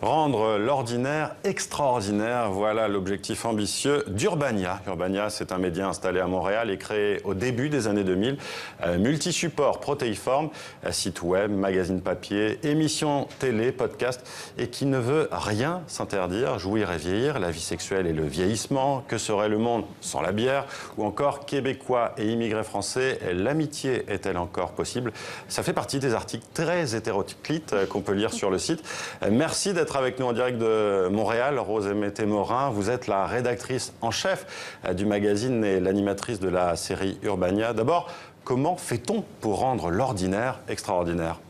Rendre l'ordinaire extraordinaire, voilà l'objectif ambitieux d'Urbania. Urbania, c'est un média installé à Montréal et créé au début des années 2000. Multi-support, protéiforme, site web, magazine papier, émission télé, podcast, et qui ne veut rien s'interdire, jouir et vieillir, la vie sexuelle et le vieillissement, que serait le monde sans la bière, ou encore Québécois et immigrés français, l'amitié est-elle encore possible? Ça fait partie des articles très hétéroclites qu'on peut lire sur le site. Merci d'être avec nous en direct de Montréal, Rose-Aimée Témorin. Vous êtes la rédactrice en chef du magazine et l'animatrice de la série Urbania. D'abord, comment fait-on pour rendre l'ordinaire extraordinaire?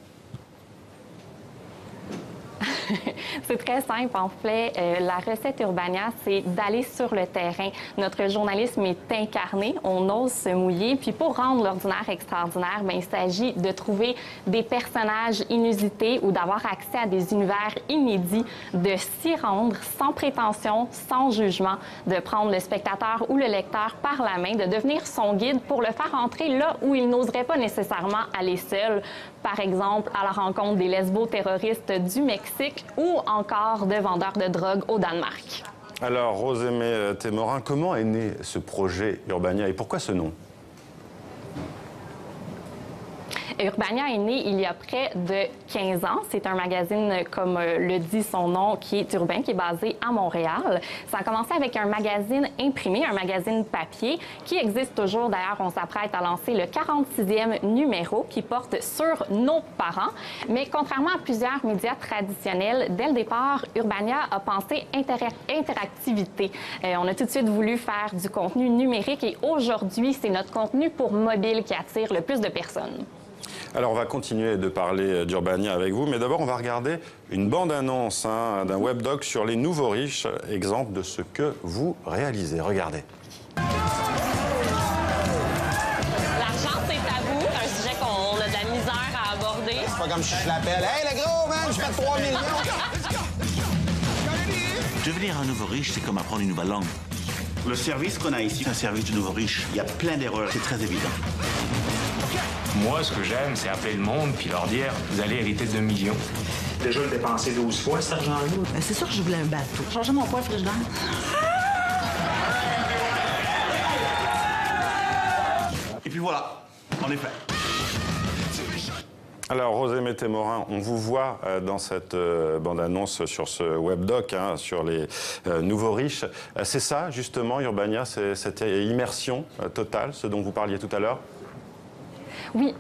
C'est très simple. En fait, la recette Urbania, c'est d'aller sur le terrain. Notre journalisme est incarné, on ose se mouiller. Puis pour rendre l'ordinaire extraordinaire, bien, il s'agit de trouver des personnages inusités ou d'avoir accès à des univers inédits, de s'y rendre sans prétention, sans jugement, de prendre le spectateur ou le lecteur par la main, de devenir son guide pour le faire entrer là où il n'oserait pas nécessairement aller seul. Par exemple, à la rencontre des lesbo-terroristes du Mexique ou encore de vendeurs de drogue au Danemark. Alors, Rose-Aimée Témorin, comment est né ce projet Urbania et pourquoi ce nom? Urbania est né il y a près de 15 ans. C'est un magazine, comme le dit son nom, qui est urbain, qui est basé à Montréal. Ça a commencé avec un magazine imprimé, un magazine papier, qui existe toujours. D'ailleurs, on s'apprête à lancer le 46e numéro qui porte sur nos parents. Mais contrairement à plusieurs médias traditionnels, dès le départ, Urbania a pensé interactivité. On a tout de suite voulu faire du contenu numérique et aujourd'hui, c'est notre contenu pour mobile qui attire le plus de personnes. Alors, on va continuer de parler d'Urbania avec vous, mais d'abord, on va regarder une bande-annonce d'un webdoc sur les nouveaux riches, exemple de ce que vous réalisez. Regardez. L'argent, c'est tabou, un sujet qu'on a de la misère à aborder. C'est pas comme si je l'appelle. Hey, le gros, man, je fais 3 millions. Devenir un nouveau riche, c'est comme apprendre une nouvelle langue. Le service qu'on a ici, c'est un service de nouveau riche. Il y a plein d'erreurs, c'est très évident. Moi, ce que j'aime, c'est appeler le monde puis leur dire « Vous allez hériter de millions ». Déjà, le dépenser 12 fois, cet argent-là. C'est sûr que je voulais un bateau. Changer mon poids frigidaire. Et puis voilà, en effet. Alors, Rose-Aimée Témorin, on vous voit dans cette bande-annonce sur ce webdoc, sur les nouveaux riches. C'est ça, justement, Urbania, c'est cette immersion totale, ce dont vous parliez tout à l'heure? Oui.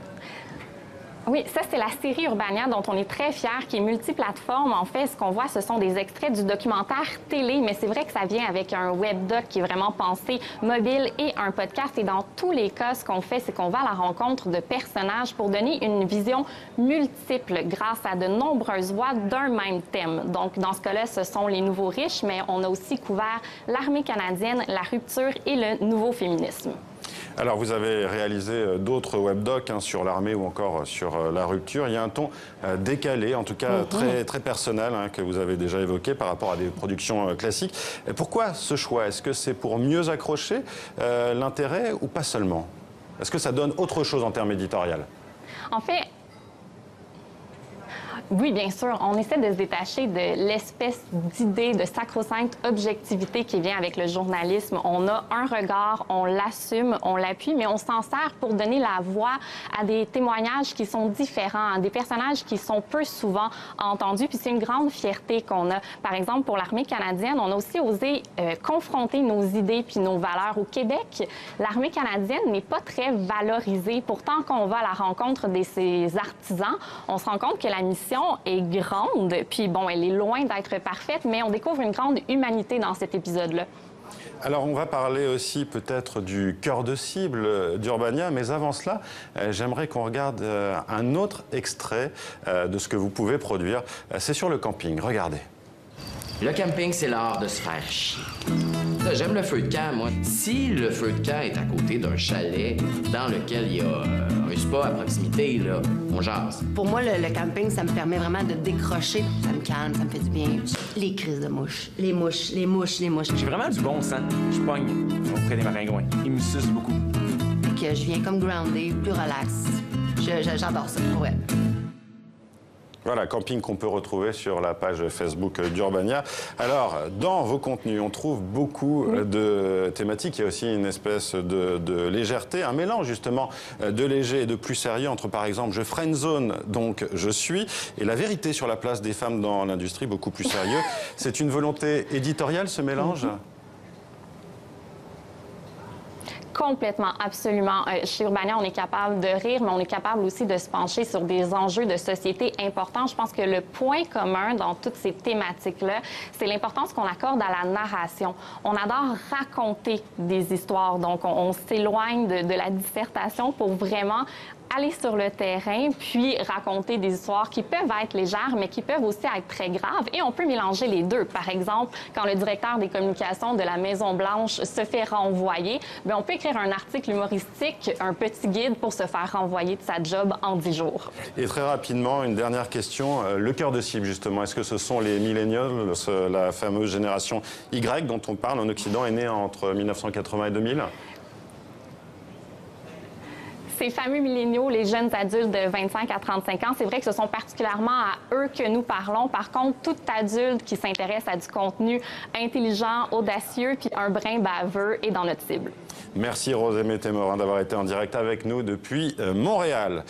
Oui, ça, c'est la série Urbania dont on est très fiers, qui est multiplateforme. En fait, ce qu'on voit, ce sont des extraits du documentaire télé, mais c'est vrai que ça vient avec un webdoc qui est vraiment pensé mobile et un podcast. Et dans tous les cas, ce qu'on fait, c'est qu'on va à la rencontre de personnages pour donner une vision multiple grâce à de nombreuses voix d'un même thème. Donc, dans ce cas-là, ce sont les nouveaux riches, mais on a aussi couvert l'armée canadienne, la rupture et le nouveau féminisme. Alors, vous avez réalisé d'autres webdocs sur l'armée ou encore sur la rupture. Il y a un ton décalé, en tout cas très personnel, que vous avez déjà évoqué par rapport à des productions classiques. Et pourquoi ce choix? Est-ce que c'est pour mieux accrocher l'intérêt ou pas seulement? Est-ce que ça donne autre chose en termes éditorial? En fait, oui, bien sûr. On essaie de se détacher de l'espèce d'idée de sacro-sainte objectivité qui vient avec le journalisme. On a un regard, on l'assume, on l'appuie, mais on s'en sert pour donner la voix à des témoignages qui sont différents, à des personnages qui sont peu souvent entendus. Puis c'est une grande fierté qu'on a. Par exemple, pour l'armée canadienne, on a aussi osé confronter nos idées puis nos valeurs. Au Québec, l'armée canadienne n'est pas très valorisée. Pourtant, quand on va à la rencontre de ces artisans, on se rend compte que la mission est grande, puis bon, elle est loin d'être parfaite, mais on découvre une grande humanité dans cet épisode-là. Alors, on va parler aussi peut-être du cœur de cible d'Urbania, mais avant cela, j'aimerais qu'on regarde un autre extrait de ce que vous pouvez produire. C'est sur le camping, regardez. Le camping, c'est l'art de se faire chier. J'aime le feu de camp, moi. Si le feu de camp est à côté d'un chalet dans lequel il y a un spa à proximité, là, on jase. Pour moi, le camping, ça me permet vraiment de décrocher. Ça me calme, ça me fait du bien. Les crises de mouches. Les mouches, les mouches, les mouches. J'ai vraiment du bon sens. Je pogne auprès des maringouins. Ils me sucent beaucoup. Que je viens comme groundé, plus relax. J'adore ça, pour vrai. Voilà, camping qu'on peut retrouver sur la page Facebook d'Urbania. Alors, dans vos contenus, on trouve beaucoup de thématiques. Il y a aussi une espèce de légèreté, un mélange justement de léger et de plus sérieux entre, par exemple, je friendzone, donc je suis, et la vérité sur la place des femmes dans l'industrie, beaucoup plus sérieux. C'est une volonté éditoriale, ce mélange ? Complètement, absolument. Chez Urbania, on est capable de rire, mais on est capable aussi de se pencher sur des enjeux de société importants. Je pense que le point commun dans toutes ces thématiques-là, c'est l'importance qu'on accorde à la narration. On adore raconter des histoires, donc on s'éloigne de la dissertation pour vraiment aller sur le terrain, puis raconter des histoires qui peuvent être légères, mais qui peuvent aussi être très graves. Et on peut mélanger les deux. Par exemple, quand le directeur des communications de la Maison-Blanche se fait renvoyer, bien, on peut écrire un article humoristique, un petit guide pour se faire renvoyer de sa job en 10 jours. Et très rapidement, une dernière question. Le cœur de cible, justement, est-ce que ce sont les millennials, la fameuse génération Y dont on parle en Occident, est née entre 1980 et 2000 ? Ces fameux milléniaux, les jeunes adultes de 25 à 35 ans, c'est vrai que ce sont particulièrement à eux que nous parlons. Par contre, tout adulte qui s'intéresse à du contenu intelligent, audacieux, puis un brin baveux est dans notre cible. Merci Rosemée Témorin d'avoir été en direct avec nous depuis Montréal.